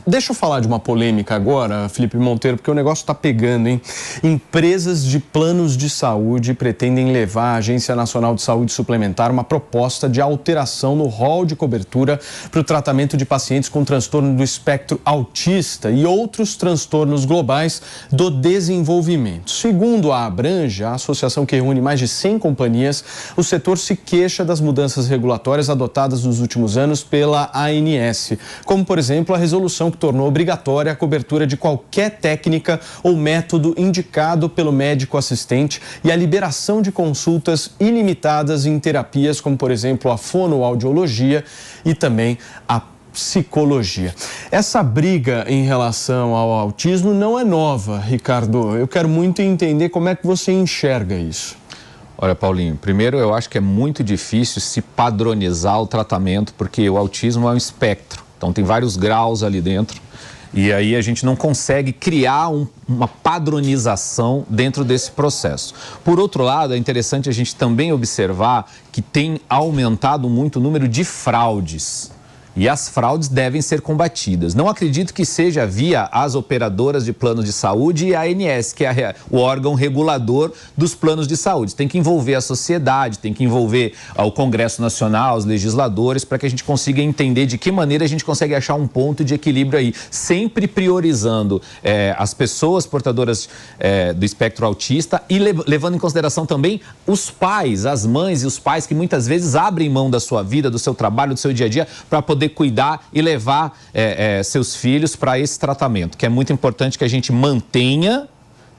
Deixa eu falar de uma polêmica agora, Felipe Monteiro, porque o negócio está pegando, hein? Empresas de planos de saúde pretendem levar à Agência Nacional de Saúde Suplementar uma proposta de alteração no rol de cobertura para o tratamento de pacientes com transtorno do espectro autista e outros transtornos globais do desenvolvimento. Segundo a Abranja, a associação que reúne mais de 100 companhias, o setor se queixa das mudanças regulatórias adotadas nos últimos anos pela ANS, como, por exemplo, a resolução que tornou obrigatória a cobertura de qualquer técnica ou método indicado pelo médico assistente e a liberação de consultas ilimitadas em terapias como, por exemplo, a fonoaudiologia e também a psicologia. Essa briga em relação ao autismo não é nova, Ricardo. Eu quero muito entender como é que você enxerga isso. Olha, Paulinho, primeiro eu acho que é muito difícil se padronizar o tratamento, porque o autismo é um espectro. Então, tem vários graus ali dentro e aí a gente não consegue criar uma padronização dentro desse processo. Por outro lado, é interessante a gente também observar que tem aumentado muito o número de fraudes. E as fraudes devem ser combatidas. Não acredito que seja via as operadoras de planos de saúde e a ANS, que é o órgão regulador dos planos de saúde. Tem que envolver a sociedade, tem que envolver o Congresso Nacional, os legisladores, para que a gente consiga entender de que maneira a gente consegue achar um ponto de equilíbrio aí, sempre priorizando as pessoas portadoras do espectro autista e levando em consideração também os pais, as mães e os pais que muitas vezes abrem mão da sua vida, do seu trabalho, do seu dia a dia, para poder cuidar e levar seus filhos para esse tratamento, que é muito importante que a gente mantenha.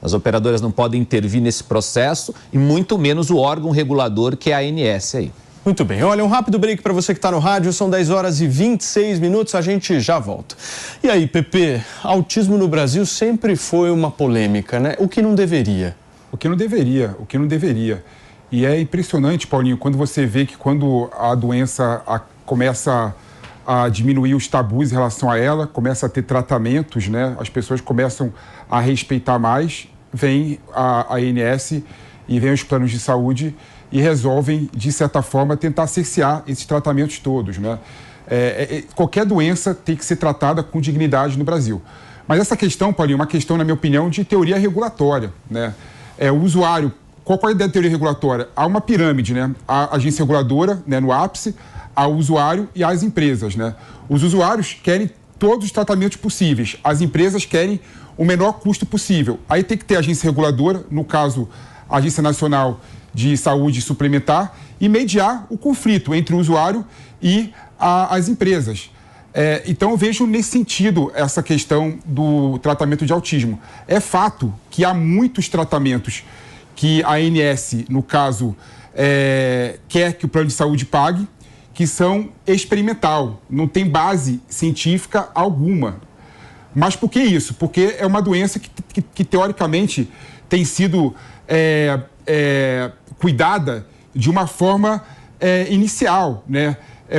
As operadoras não podem intervir nesse processo e muito menos o órgão regulador, que é a ANS aí. Muito bem, olha, um rápido break para você que está no rádio, são 10 horas e 26 minutos, a gente já volta. E aí, Pepe, autismo no Brasil sempre foi uma polêmica, né? O que não deveria? O que não deveria. E é impressionante, Paulinho, quando você vê que quando a doença começa a diminuir os tabus em relação a ela, começa a ter tratamentos, né? As pessoas começam a respeitar mais, vem a ANS e vem os planos de saúde e resolvem, de certa forma, tentar cercear esses tratamentos todos, né? Qualquer doença tem que ser tratada com dignidade no Brasil. Mas essa questão, Paulinho, é uma questão, na minha opinião, de teoria regulatória, né? O usuário, qual é a ideia da teoria regulatória? Há uma pirâmide, né? A agência reguladora, né, no ápice, ao usuário e às empresas, né? Os usuários querem todos os tratamentos possíveis, as empresas querem o menor custo possível. Aí tem que ter a agência reguladora, no caso, a Agência Nacional de Saúde Suplementar, e mediar o conflito entre o usuário e as empresas. Então, eu vejo nesse sentido essa questão do tratamento de autismo. É fato que há muitos tratamentos que a ANS, no caso, quer que o plano de saúde pague, que são experimental, não tem base científica alguma. Mas por que isso? Porque é uma doença que teoricamente, tem sido cuidada de uma forma inicial, né?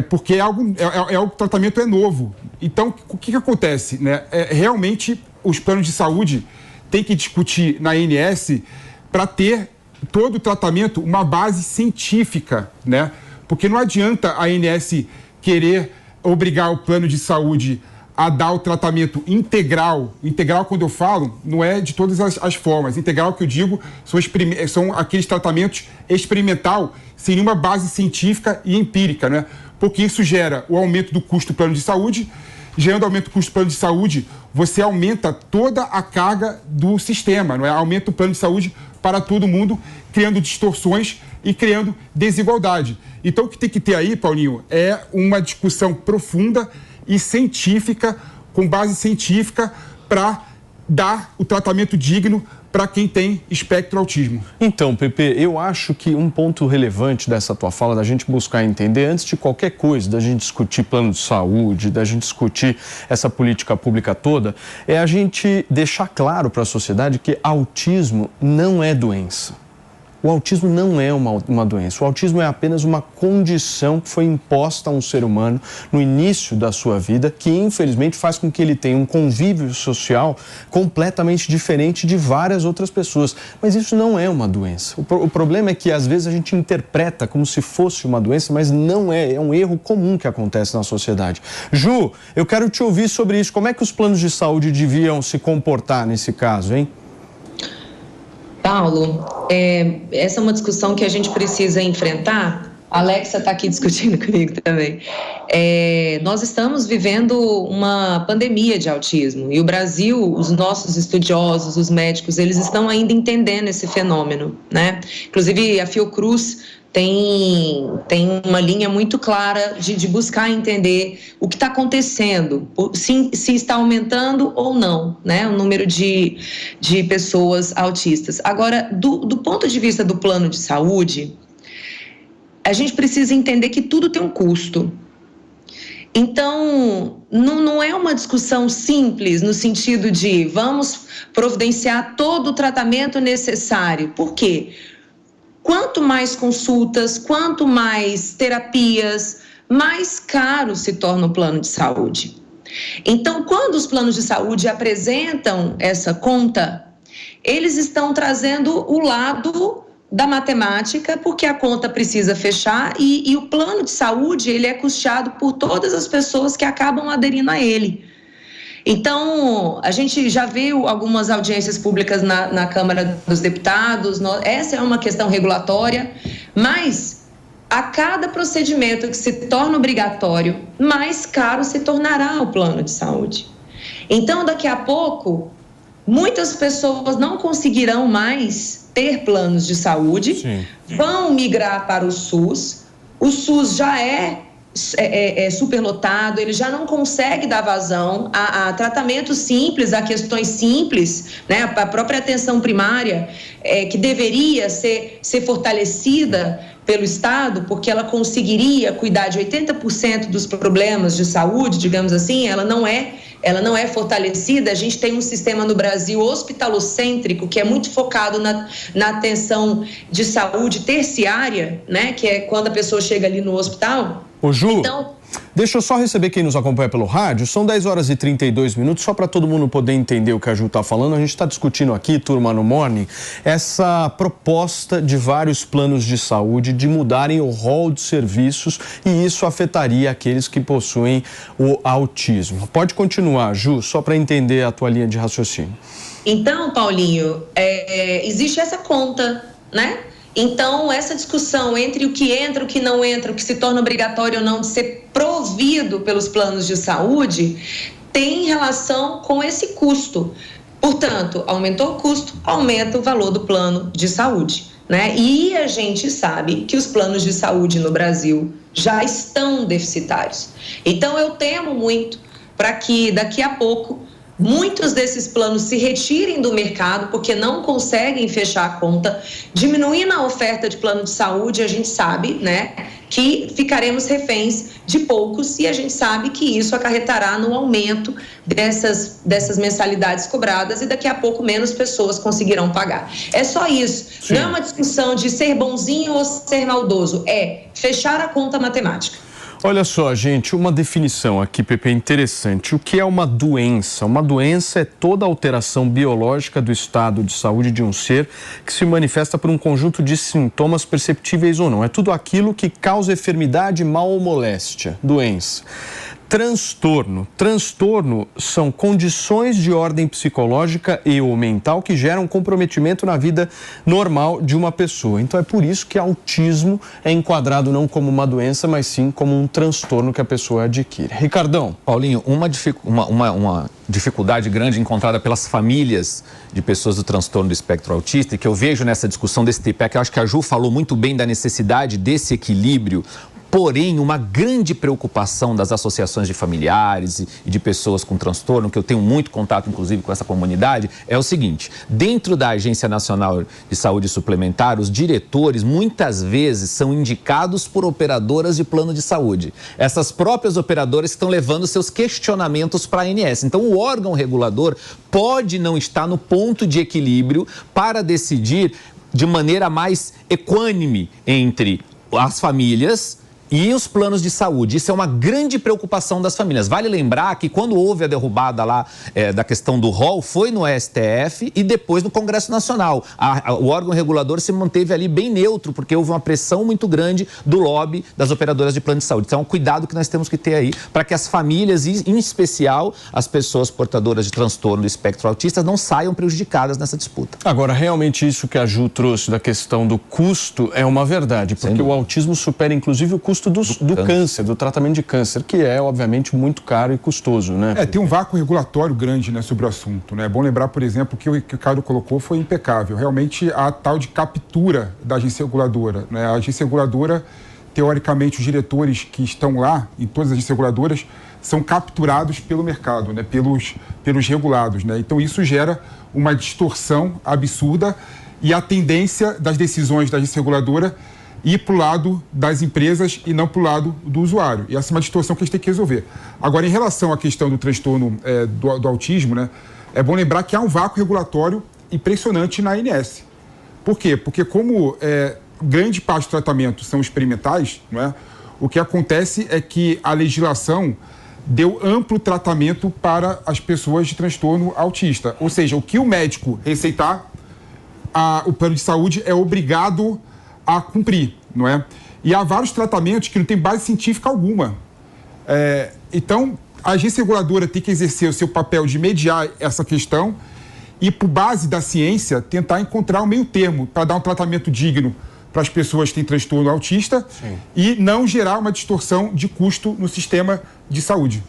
Porque o tratamento é novo. Então, o que acontece, né? Realmente, os planos de saúde têm que discutir na ANS para ter todo o tratamento uma base científica, né? Porque não adianta a ANS querer obrigar o plano de saúde a dar o tratamento integral. Integral, quando eu falo, não é de todas as formas. Integral, que eu digo, são aqueles tratamentos experimental, sem nenhuma base científica e empírica, né? Porque isso gera o aumento do custo do plano de saúde. Gerando aumento do custo do plano de saúde, você aumenta toda a carga do sistema, não é? Aumenta o plano de saúde para todo mundo, criando distorções e criando desigualdade. Então, o que tem que ter aí, Paulinho, é uma discussão profunda e científica, com base científica, para dar o tratamento digno para quem tem espectro autismo. Então, Pepe, eu acho que um ponto relevante dessa tua fala, da gente buscar entender, antes de qualquer coisa, da gente discutir plano de saúde, da gente discutir essa política pública toda, é a gente deixar claro para a sociedade que autismo não é doença. O autismo não é uma doença. O autismo é apenas uma condição que foi imposta a um ser humano no início da sua vida, que infelizmente faz com que ele tenha um convívio social completamente diferente de várias outras pessoas. Mas isso não é uma doença. O problema é que às vezes a gente interpreta como se fosse uma doença, mas não é. É um erro comum que acontece na sociedade. Ju, eu quero te ouvir sobre isso. Como é que os planos de saúde deviam se comportar nesse caso, hein? Paulo, essa é uma discussão que a gente precisa enfrentar. A Alexa está aqui discutindo comigo também. Nós estamos vivendo uma pandemia de autismo e o Brasil, os nossos estudiosos, os médicos, eles estão ainda entendendo esse fenômeno, né? Inclusive, a Fiocruz tem uma linha muito clara de buscar entender o que está acontecendo, se está aumentando ou não, né, o número de pessoas autistas. Agora, do ponto de vista do plano de saúde, a gente precisa entender que tudo tem um custo. Então, não é uma discussão simples no sentido de vamos providenciar todo o tratamento necessário. Por quê? Quanto mais consultas, quanto mais terapias, mais caro se torna o plano de saúde. Então, quando os planos de saúde apresentam essa conta, eles estão trazendo o lado da matemática, porque a conta precisa fechar e o plano de saúde ele é custeado por todas as pessoas que acabam aderindo a ele. Então, a gente já viu algumas audiências públicas na Câmara dos Deputados, essa é uma questão regulatória, mas a cada procedimento que se torna obrigatório, mais caro se tornará o plano de saúde. Então, daqui a pouco, muitas pessoas não conseguirão mais ter planos de saúde, sim, vão migrar para o SUS já é superlotado, ele já não consegue dar vazão a tratamentos simples, a questões simples, né? A própria atenção primária, que deveria ser fortalecida pelo Estado, porque ela conseguiria cuidar de 80% dos problemas de saúde, digamos assim, ela não é fortalecida. A gente tem um sistema no Brasil hospitalocêntrico, que é muito focado na atenção de saúde terciária, né? Que é quando a pessoa chega ali no hospital. Ô Ju, então, deixa eu só receber quem nos acompanha pelo rádio. São 10 horas e 32 minutos, só para todo mundo poder entender o que a Ju está falando. A gente está discutindo aqui, turma, no Morning, essa proposta de vários planos de saúde de mudarem o rol de serviços, e isso afetaria aqueles que possuem o autismo. Pode continuar, Ju, só para entender a tua linha de raciocínio. Então, Paulinho, existe essa conta, né? Então, essa discussão entre o que entra, o que não entra, o que se torna obrigatório ou não de ser provido pelos planos de saúde, tem relação com esse custo. Portanto, aumentou o custo, aumenta o valor do plano de saúde, né? E a gente sabe que os planos de saúde no Brasil já estão deficitários. Então, eu temo muito para que daqui a pouco muitos desses planos se retirem do mercado porque não conseguem fechar a conta, diminuindo a oferta de plano de saúde. A gente sabe, né, que ficaremos reféns de poucos, e a gente sabe que isso acarretará no aumento dessas mensalidades cobradas, e daqui a pouco menos pessoas conseguirão pagar. É só isso. Sim. Não é uma discussão de ser bonzinho ou ser maldoso, é fechar a conta matemática. Olha só, gente, uma definição aqui, Pepe, interessante. O que é uma doença? Uma doença é toda alteração biológica do estado de saúde de um ser que se manifesta por um conjunto de sintomas perceptíveis ou não. É tudo aquilo que causa enfermidade, mal ou moléstia. Doença. Transtorno. Transtorno são condições de ordem psicológica e ou mental que geram comprometimento na vida normal de uma pessoa. Então é por isso que autismo é enquadrado não como uma doença, mas sim como um transtorno que a pessoa adquire. Ricardão. Paulinho, uma dificuldade grande encontrada pelas famílias de pessoas do transtorno do espectro autista, e que eu vejo nessa discussão desse tipo, é que eu acho que a Ju falou muito bem da necessidade desse equilíbrio. Porém, uma grande preocupação das associações de familiares e de pessoas com transtorno, que eu tenho muito contato, inclusive, com essa comunidade, é o seguinte: dentro da Agência Nacional de Saúde Suplementar, os diretores, muitas vezes, são indicados por operadoras de plano de saúde. Essas próprias operadoras estão levando seus questionamentos para a ANS. Então, o órgão regulador pode não estar no ponto de equilíbrio para decidir de maneira mais equânime entre as famílias e os planos de saúde. Isso é uma grande preocupação das famílias. Vale lembrar que quando houve a derrubada lá da questão do rol, foi no STF e depois no Congresso Nacional. O órgão regulador se manteve ali bem neutro, porque houve uma pressão muito grande do lobby das operadoras de plano de saúde. Então é um cuidado que nós temos que ter aí para que as famílias, e em especial as pessoas portadoras de transtorno do espectro autista, não saiam prejudicadas nessa disputa. Agora, realmente isso que a Ju trouxe da questão do custo é uma verdade, porque o autismo supera inclusive o custo do câncer, do tratamento de câncer, que é, obviamente, muito caro e custoso, né? Tem um vácuo regulatório grande, né, sobre o assunto, né? É bom lembrar, por exemplo, que o Ricardo colocou foi impecável. Realmente, a tal de captura da agência reguladora, né? A agência reguladora, teoricamente, os diretores que estão lá, em todas as agências reguladoras, são capturados pelo mercado, né? Pelos regulados, né? Então, isso gera uma distorção absurda e a tendência das decisões da agência reguladora ir para o lado das empresas e não para o lado do usuário. E essa é uma distorção que a gente tem que resolver. Agora, em relação à questão do transtorno do autismo, né, é bom lembrar que há um vácuo regulatório impressionante na ANS. Por quê? Porque como grande parte do tratamento são experimentais, não é? O que acontece é que a legislação deu amplo tratamento para as pessoas de transtorno autista. Ou seja, o que o médico receitar, o plano de saúde é obrigado a cumprir, não é? E há vários tratamentos que não têm base científica alguma. Então, a agência reguladora tem que exercer o seu papel de mediar essa questão e, por base da ciência, tentar encontrar um meio termo para dar um tratamento digno para as pessoas que têm transtorno autista. Sim. E não gerar uma distorção de custo no sistema de saúde.